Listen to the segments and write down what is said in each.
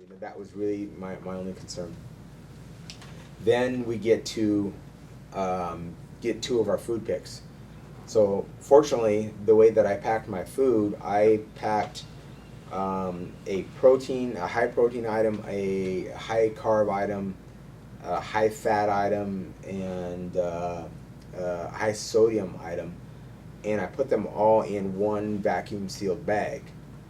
That was really my only concern. Then we get two of our food picks. So fortunately, the way that I packed my food, I packed a high protein item, a high carb item, a high fat item, and a high sodium item, and I put them all in one vacuum sealed bag.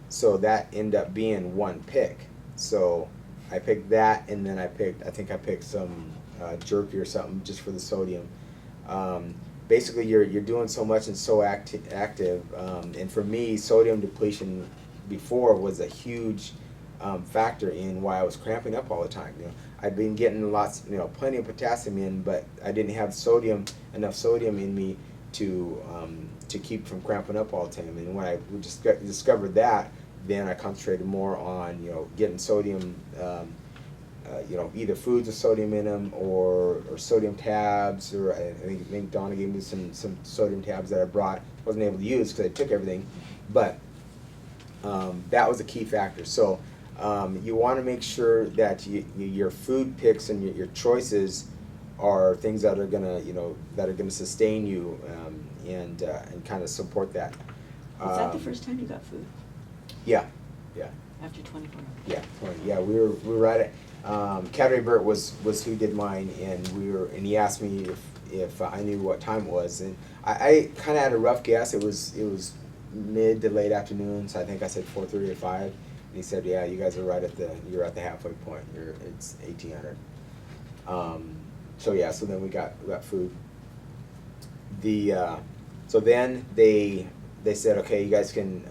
So that ended up being one pick. So I picked that, and then I think I picked some jerky or something just for the sodium. Basically, you're doing so much and so active, and for me, sodium depletion before was a huge factor in why I was cramping up all the time. I'd been getting plenty of potassium in, but I didn't have enough sodium in me to keep from cramping up all the time. And when I just discovered that, then I concentrated more on getting sodium, either foods with sodium in them or sodium tabs, or I think Donna gave me some sodium tabs that I brought. Wasn't able to use because I took everything, but that was a key factor. So you want to make sure that your food picks and your choices are things that are gonna sustain you and kind of support that. Was that the first time you got food? Yeah. After 24 hours? Yeah, 20. Yeah, we were right at. Cadre Burt was who did mine, and he asked me if I knew what time it was, and I kind of had a rough guess. It was mid to late afternoon, so I think I said 4:30 or 5, and he said, "Yeah, you guys are you're at the halfway point. It's 1800." So yeah, so then we got food. So then they said, okay, you guys can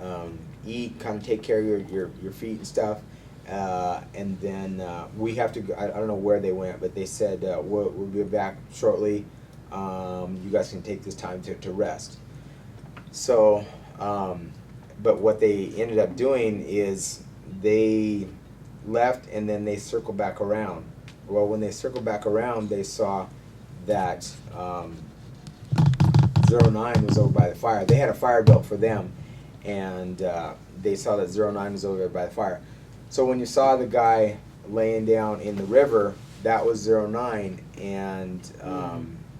eat, kind of take care of your feet and stuff, and then we have to go. I don't know where they went, but they said we'll be back shortly. You guys can take this time to rest. So, but what they ended up doing is they left and then they circled back around. Well, when they circled back around, they saw that 09 was over by the fire. They had a fire built for them, and they saw that 09 was over there by the fire. So when you saw the guy laying down in the river, that was 09, and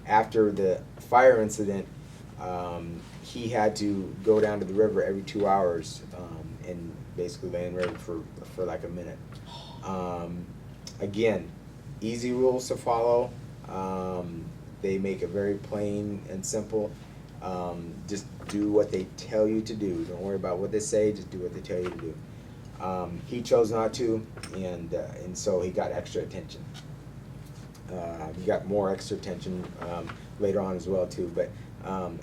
after the fire incident, he had to go down to the river every 2 hours and basically lay in the river for like a minute. Again, easy rules to follow. They make it very plain and simple. Just do what they tell you to do. Don't worry about what they say. Just do what they tell you to do. He chose not to, and so he got extra attention. He got more extra attention later on as well too. But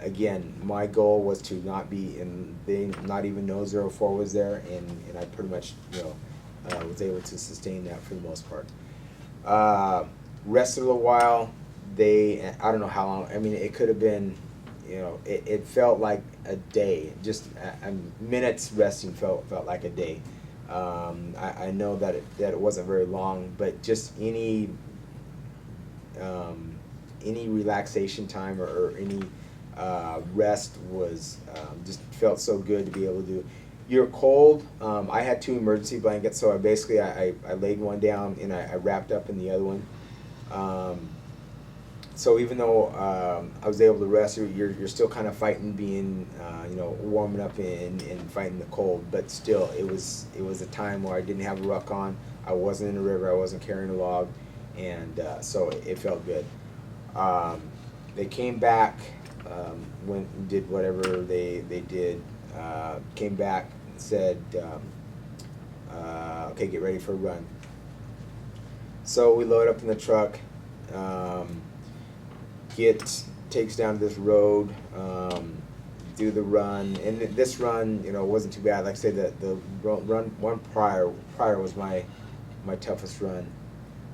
again, my goal was to not be in. They not even know 04 was there, and I pretty much was able to sustain that for the most part. Rest of the while, I don't know how long. I mean, it could have been, it felt like a day. Just minutes resting felt like a day. I know that it wasn't very long, but just any relaxation time or any rest was just felt so good to be able to do. You're cold. I had 2 emergency blankets, so I laid one down and I wrapped up in the other one. So even though I was able to rest, you're still kind of fighting being, warming up and fighting the cold. But still, it was a time where I didn't have a ruck on. I wasn't in the river. I wasn't carrying a log, and so it felt good. They came back, went and did whatever they did. Came back and said, "Okay, get ready for a run." So we load up in the truck. Takes down this road, do the run, and this run, wasn't too bad. Like I said, the run one prior was my toughest run.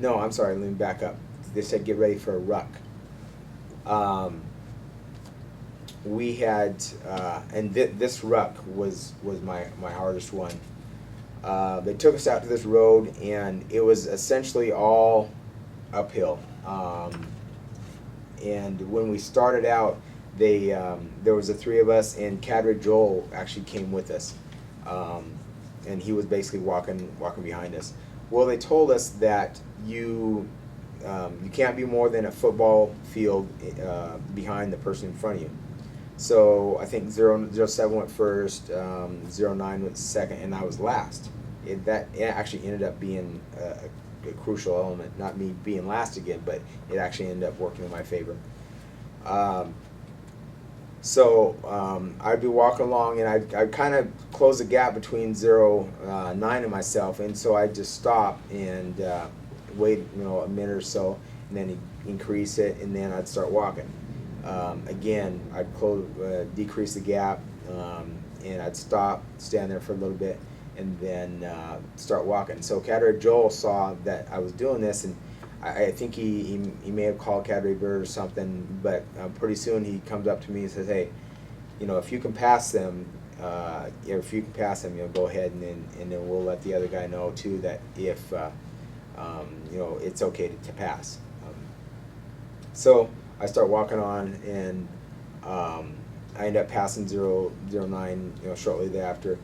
No, I'm sorry. Let me back up. They said get ready for a ruck. We had, and this ruck was my hardest one. They took us out to this road, and it was essentially all uphill. And when we started out, there was the 3 of us, and Cadre Joel actually came with us, and he was basically walking behind us. Well, they told us that you can't be more than a football field behind the person in front of you. So I think 007 went first, 09 went second, and I was last. It actually ended up being a crucial element, not me being last again, but it actually ended up working in my favor. I'd be walking along, and I'd kind of close the gap between 09 and myself, and so I'd just stop and wait, a minute or so, and then increase it, and then I'd start walking. Again, I'd decrease the gap, and I'd stop, stand there for a little bit, and then start walking. So Cadre Joel saw that I was doing this, and I think he may have called Cadre Bird or something, but pretty soon he comes up to me and says, "Hey, if you can pass them, go ahead, and then we'll let the other guy know too that if it's okay to pass." So I start walking on, and I end up passing 009, shortly thereafter.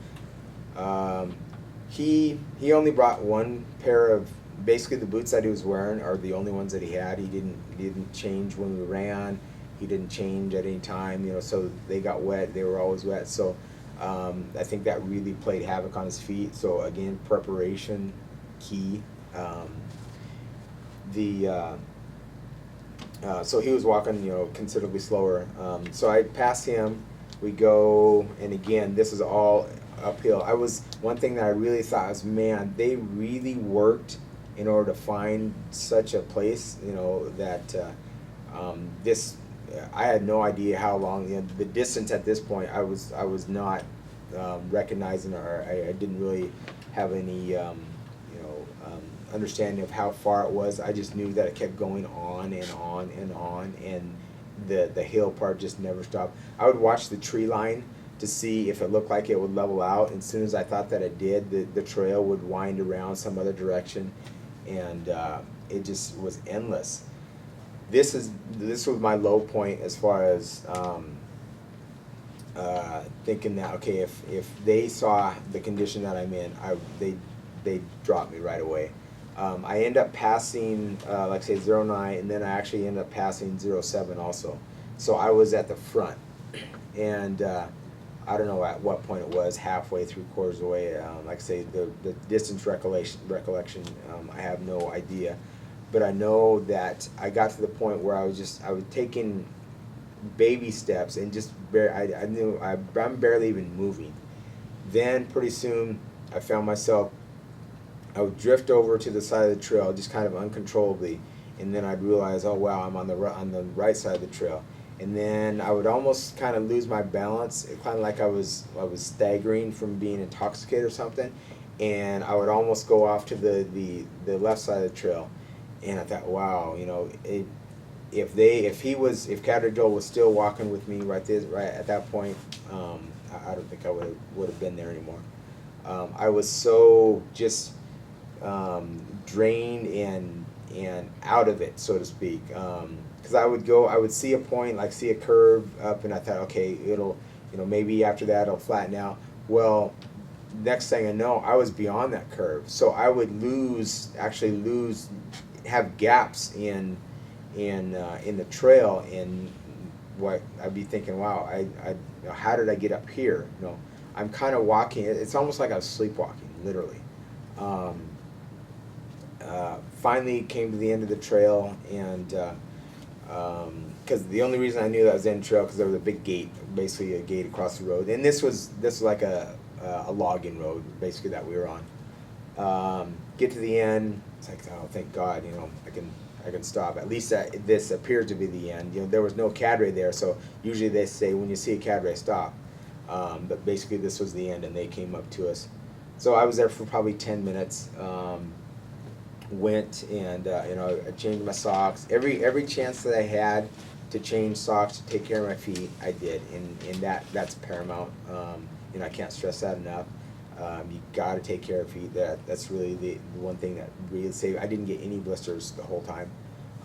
He only brought one pair of, basically the boots that he was wearing are the only ones that he had. He didn't change when we ran. He didn't change at any time, so they got wet. They were always wet. So I think that really played havoc on his feet. So again, preparation, key. So he was walking, considerably slower. So I passed him. We go, and again, this is all uphill. One thing that I really thought was, man, they really worked in order to find such a place, that I had no idea how long, the distance at this point, I was not recognizing, or I didn't really have any, understanding of how far it was. I just knew that it kept going on and on and on, and the hill part just never stopped. I would watch the tree line to see if it looked like it would level out, and as soon as I thought that it did, the trail would wind around some other direction, and it just was endless. This was my low point as far as thinking that, okay, if they saw the condition that I'm in, they'd drop me right away. I end up passing, like say 09, and then I actually end up passing 07 also. So I was at the front, and I don't know at what point it was, halfway, 3/4 away. Like I say, the distance recollection, I have no idea. But I know that I got to the point where I was taking baby steps, and just I knew I'm barely even moving. Then pretty soon I found myself, I would drift over to the side of the trail just kind of uncontrollably, and then I'd realize, oh wow, I'm on the right side of the trail. And then I would almost kind of lose my balance, kind of like I was staggering from being intoxicated or something, and I would almost go off to the left side of the trail. And I thought, wow, if Cadre Joel was still walking with me right at that point, I don't think I would have been there anymore. I was so just drained and out of it, so to speak. Because I would see a point, like see a curve up, and I thought, okay, it'll, maybe after that it'll flatten out. Well, next thing I know, I was beyond that curve, so I would have gaps in the trail, and what I'd be thinking, wow, how did I get up here? I'm kind of walking. It's almost like I was sleepwalking, literally. Finally came to the end of the trail, and because the only reason I knew that I was in the trail, because there was a big gate, basically a gate across the road, and this was like a logging road, basically, that we were on. Get to the end, it's like, oh, thank God, I can stop. At least this appeared to be the end. There was no cadre there, so usually they say when you see a cadre, stop. But basically this was the end, and they came up to us. So I was there for probably 10 minutes. Went and I changed my socks. Every chance that I had to change socks to take care of my feet, I did, and that's paramount. I can't stress that enough. You got to take care of feet. That's really the one thing that really saved. I didn't get any blisters the whole time.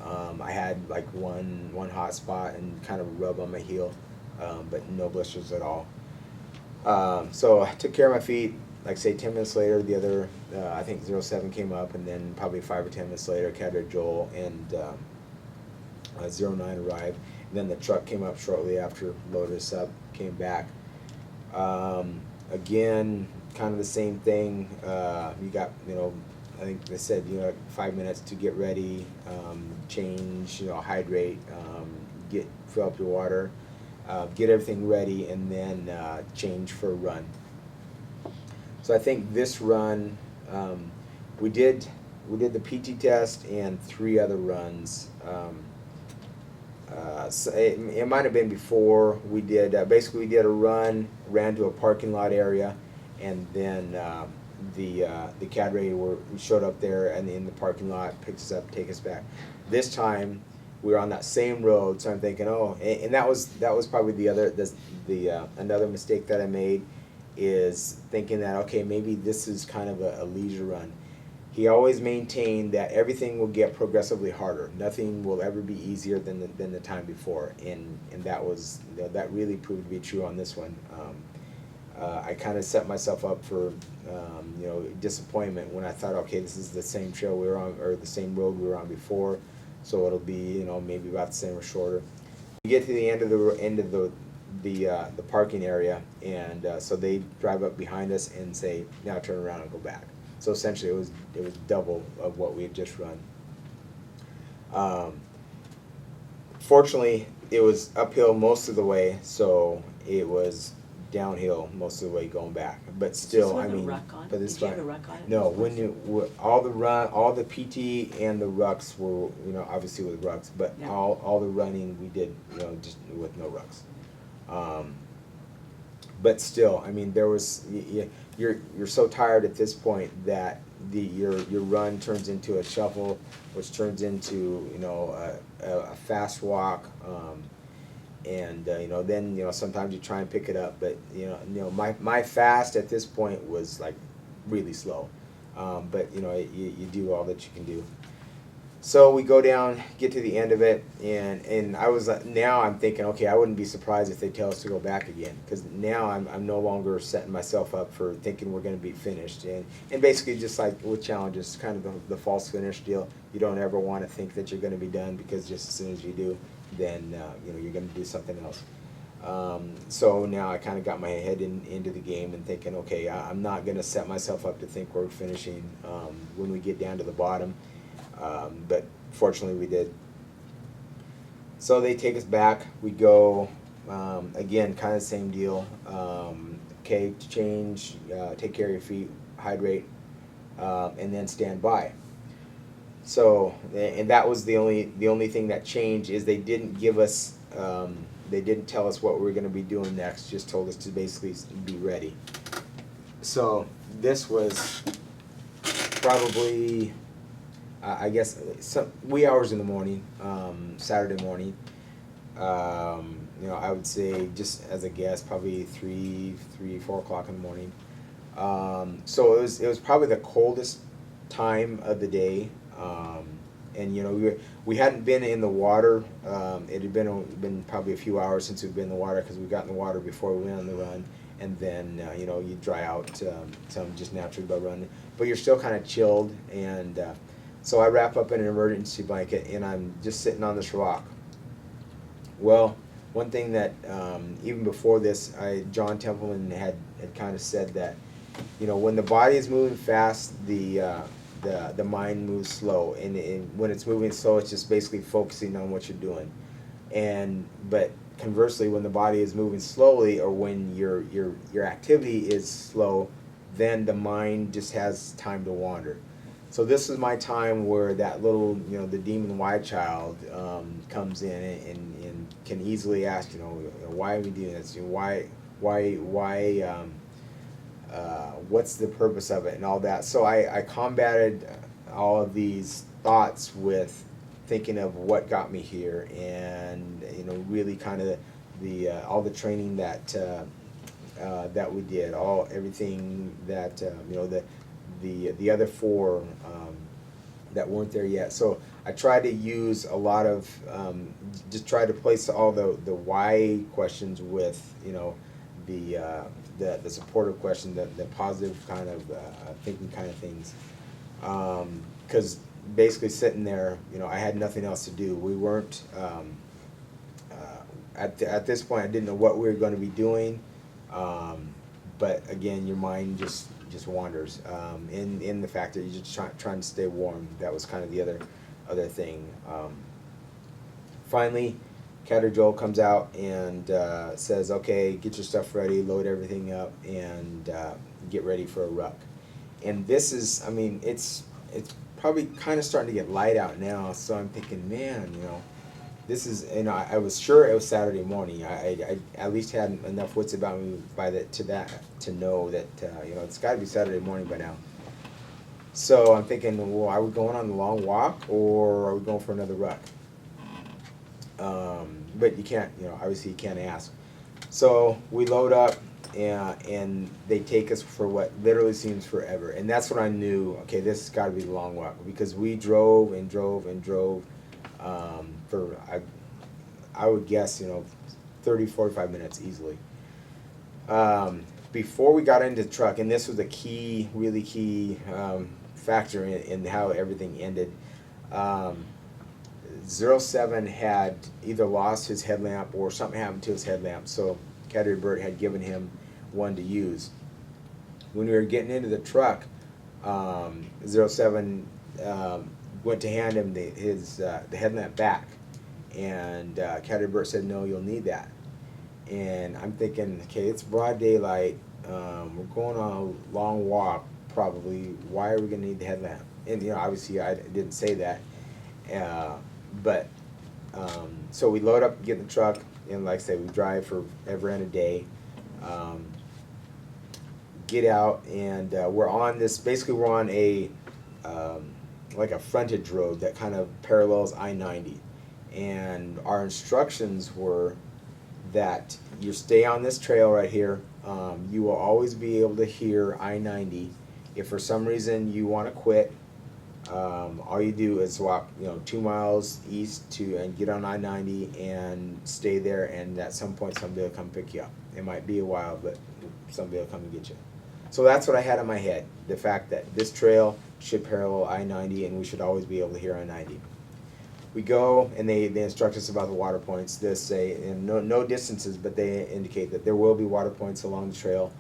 I had like one hot spot and kind of rub on my heel, but no blisters at all. So I took care of my feet. like say 10 minutes later, the other, I think 07 came up, and then probably 5 or 10 minutes later, Cadre Joel and 09 arrived. And then the truck came up shortly after, loaded us up, came back. Again, kind of the same thing. You got, I think they said, 5 minutes to get ready, change, hydrate, fill up your water, get everything ready, and then change for a run. So I think this run, we did the PT test and 3 other runs. So it might have been before we did. Basically, we did a run, ran to a parking lot area, and then the cadre showed up there and in the parking lot, picked us up, take us back. This time we were on that same road, so I'm thinking, and that was probably the another mistake that I made, is thinking that, okay, maybe this is kind of a leisure run. He always maintained that everything will get progressively harder. Nothing will ever be easier than the time before, and that was, that really proved to be true on this one. I kind of set myself up for disappointment when I thought, okay, this is the same trail we were on, or the same road we were on before, so it'll be maybe about the same or shorter. We get to the end of the parking area, and so they drive up behind us and say, now turn around and go back. So essentially it was double of what we had just run. Fortunately, it was uphill most of the way, so it was downhill most of the way going back. But still, I mean, but this Did you have a ruck on it? no, all the PT and the rucks were, obviously with rucks, but Yeah. all the running we did, just with no rucks. But still, I mean, there was, you're so tired at this point that your run turns into a shuffle, which turns into a fast walk, and then sometimes you try and pick it up, but my fast at this point was like really slow, but you do all that you can do. So we go down, get to the end of it, and I was now I'm thinking, okay, I wouldn't be surprised if they tell us to go back again, because now I'm no longer setting myself up for thinking we're going to be finished, and basically just like with challenges, kind of the false finish deal. You don't ever want to think that you're going to be done, because just as soon as you do, then you're going to do something else. So now I kind of got my head into the game and thinking, okay, I'm not going to set myself up to think we're finishing when we get down to the bottom. But fortunately we did. So they take us back. We go, again, kind of the same deal. Okay, change, take care of your feet, hydrate, and then stand by. So, and that was the only thing that changed, is they didn't give us, they didn't tell us what we were going to be doing next, just told us to basically be ready. So this was probably, I guess, some wee hours in the morning, Saturday morning. I would say, just as a guess, probably 4 o'clock in the morning. So it was probably the coldest time of the day, and we hadn't been in the water. It had been probably a few hours since we'd been in the water, because we got in the water before we went on the run, and then you dry out some just naturally by running, but you're still kind of chilled, and so I wrap up in an emergency blanket, and I'm just sitting on this rock. Well, one thing that even before this, John Templeman had kind of said that, when the body is moving fast, the mind moves slow, and when it's moving slow, it's just basically focusing on what you're doing. But conversely, when the body is moving slowly, or when your activity is slow, then the mind just has time to wander. So this is my time where that little, the demon why child comes in and can easily ask, why are we doing this? Why, what's the purpose of it, and all that. So I combated all of these thoughts with thinking of what got me here, and really kind of all the training that we did, everything that the other 4 that weren't there yet. So I tried to use a lot of just try to place all the why questions with the the supportive question, the positive kind of thinking kind of things. Because basically sitting there, I had nothing else to do. We weren't at this point. I didn't know what we were going to be doing, but again, your mind just wanders. In the fact that you're just trying to stay warm. That was kind of the other thing. Finally, Catter Joel comes out and says, "Okay, get your stuff ready, load everything up, and get ready for a ruck." And this is, I mean, it's probably kind of starting to get light out now. So I'm thinking, man, this is, I was sure it was Saturday morning. I at least had enough wits about me to know that it's got to be Saturday morning by now. So I'm thinking, well, are we going on the long walk or are we going for another ruck? But you can't, obviously you can't ask. So we load up, and they take us for what literally seems forever. And that's when I knew, okay, this has got to be the long walk, because we drove and drove and drove for, I would guess, 30, 45 minutes easily. Before we got into the truck, and this was a key, really key factor in how everything ended, 07 had either lost his headlamp or something happened to his headlamp, so Cadre Burt had given him one to use. When we were getting into the truck, 07 went to hand him the headlamp back, and Cadre Burt said, "No, you'll need that." And I'm thinking, okay, it's broad daylight, we're going on a long walk probably, why are we going to need the headlamp? And obviously I didn't say that. But so we load up, get in the truck, and like I say, we drive for ever and a day. Get out, and we're on this. Basically, we're on a like a frontage road that kind of parallels I-90, and our instructions were that you stay on this trail right here. You will always be able to hear I-90. If for some reason you want to quit, all you do is walk 2 miles east and get on I-90 and stay there, and at some point somebody will come pick you up. It might be a while, but somebody will come and get you. So that's what I had in my head, the fact that this trail should parallel I-90 and we should always be able to hear I-90. We go, and they instruct us about the water points. They say, and no distances, but they indicate that there will be water points along the trail.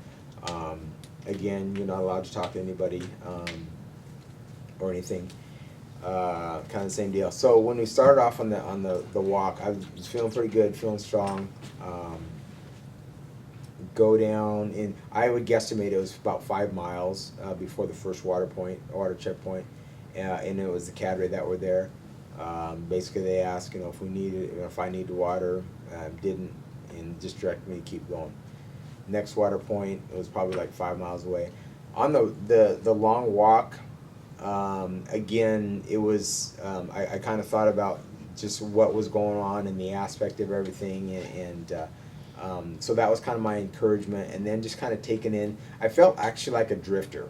Again, you're not allowed to talk to anybody or anything. Kind of the same deal. So when we started off on the walk, I was feeling pretty good, feeling strong. Go down, and I would guesstimate it was about 5 miles before the first water checkpoint, and it was the cadre that were there. Basically, they asked, if we needed, if I needed water, didn't, and just directed me to keep going. Next water point, it was probably like 5 miles away. On the long walk, again, it was, I kind of thought about just what was going on and the aspect of everything, and so that was kind of my encouragement, and then just kind of taking in, I felt actually like a drifter,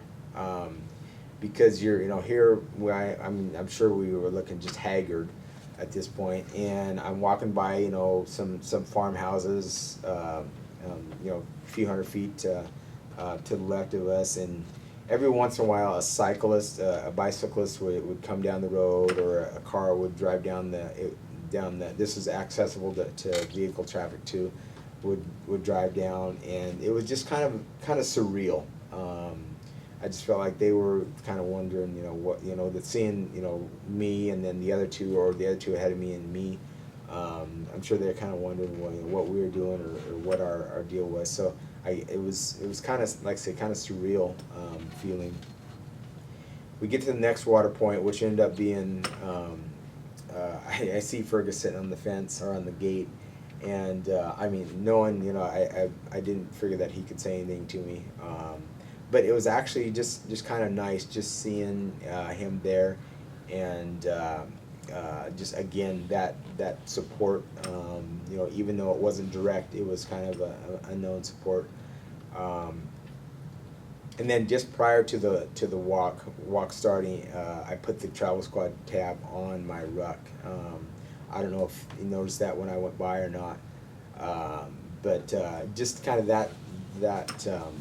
because you're, here, I'm sure we were looking just haggard at this point, and I'm walking by, some farmhouses, a few hundred feet to the left of us, and every once in a while a bicyclist would come down the road, or a car would drive down this is accessible to vehicle traffic too, would drive down, and it was just kind of surreal. I just felt like they were kind of wondering, what, that seeing, me and then the other two ahead of me and me. I'm sure they're kind of wondering what we were doing or what our deal was. So it was kind of, like I say, kind of surreal feeling. We get to the next water point, which ended up being, I see Fergus sitting on the fence or on the gate, and knowing, I didn't figure that he could say anything to me. But it was actually just kind of nice just seeing him there, and just again that support. Even though it wasn't direct, it was kind of a known support. And then just prior to the walk starting, I put the travel squad tab on my ruck. I don't know if you noticed that when I went by or not, but just kind of the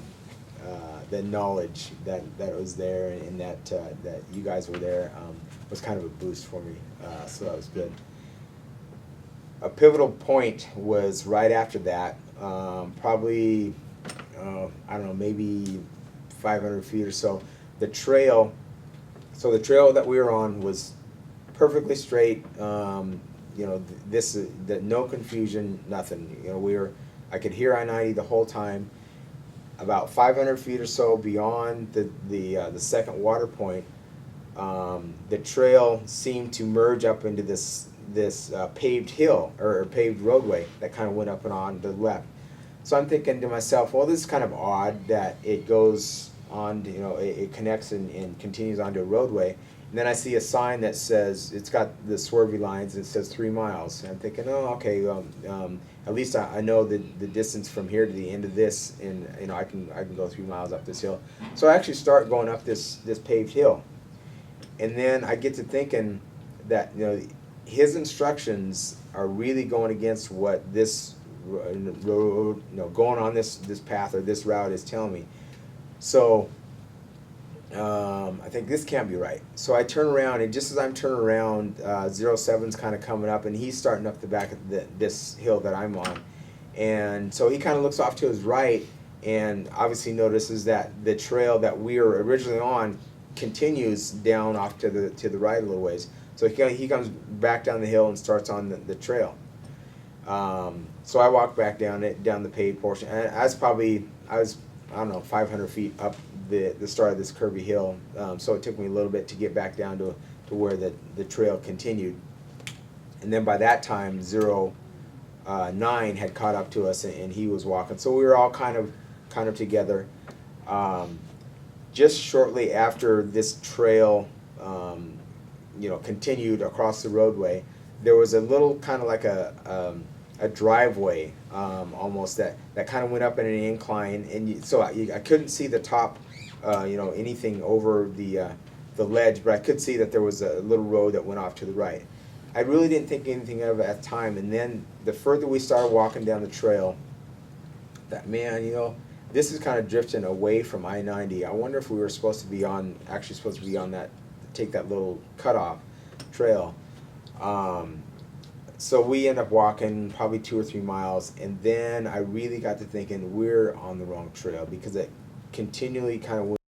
knowledge that was there, and that you guys were there, was kind of a boost for me. So that was good. A pivotal point was right after that, probably, I don't know, maybe 500 feet or so. The trail that we were on was perfectly straight. You know, no confusion, nothing. You know, I could hear I-90 the whole time. About 500 feet or so beyond the second water point, the trail seemed to merge up into this paved hill, or paved roadway that kind of went up and on the left. So I'm thinking to myself, well, this is kind of odd that it goes on, you know, it connects and continues onto a roadway. And then I see a sign that says, it's got the swervy lines, and it says 3 miles. And I'm thinking, oh, okay, at least I know the distance from here to the end of this, and you know, I can go 3 miles up this hill. So I actually start going up this paved hill. And then I get to thinking that, you know, his instructions are really going against what this road, you know, going on this path or this route is telling me. So I think this can't be right. So I turn around, and just as I'm turning around, 07's kind of coming up, and he's starting up the back of this hill that I'm on. And so he kind of looks off to his right, and obviously notices that the trail that we were originally on continues down off to the right a little ways. So he comes back down the hill and starts on the trail. So I walk back down the paved portion, and I was I don't know, 500 feet up the start of this curvy hill. So it took me a little bit to get back down to where the trail continued. And then by that time, 09 had caught up to us, and he was walking. So we were all kind of together. Just shortly after this trail, you know, continued across the roadway, there was a little kind of like a driveway, almost, that kind of went up in an incline, and so I couldn't see the top, you know, anything over the ledge, but I could see that there was a little road that went off to the right. I really didn't think anything of it at the time, and then the further we started walking down the trail, that, man, you know, this is kind of drifting away from I-90. I wonder if we were supposed to be on that, take that little cutoff trail. So we end up walking probably 2 or 3 miles, and then I really got to thinking we're on the wrong trail, because it continually kind of went